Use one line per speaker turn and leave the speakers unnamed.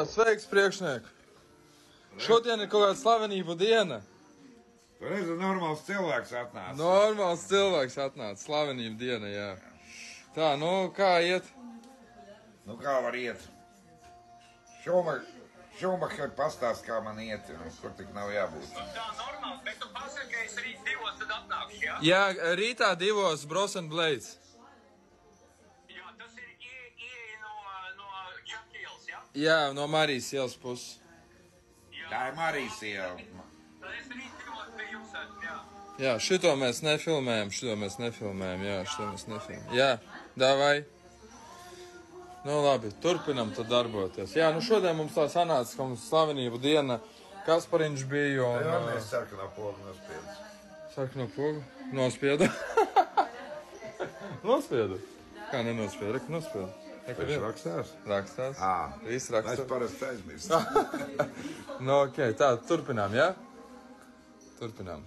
Sveiks, priekšniek! Šodien ir kaut kāda slavenību diena.
Tu redzi, normāls cilvēks atnāca.
Normāls cilvēks atnāca. Slavenību diena, jā. Tā, nu, kā iet?
Nu, kā var iet? Šumacher pastāst, kā man iet, kur tik nav jābūt.
Nu, tā normāli, bet tu pasaki, ka es rīt 2 tad atnākšu, jā?
Jā, rītā 2 Bros and Blades.
Jā, tas ir ieeja no Čakielas, jā?
Jā, no Marijas ielas puses.
Tā ir Marijas iela.
Tad es rīt 2 pie jums esmu, jā.
Jā, šito mēs nefilmējam, Jā, davai. Nu labi, turpinam tad darboties. Jā, nu šodien mums tā sanāca, ka mums slavenību diena Kaspariņš bija un...
Jā, mēs sarkanā pogu nospiedus.
Sarkanā pogu? Nospiedu? Nospiedu? Kā nenospiedu? Reku nospiedu.
Viņš rakstās?
Rakstās. Viss
Es
rakstās.
parasti aizmirstu.
Nu, ok, tā, turpinām, jā? Turpinām.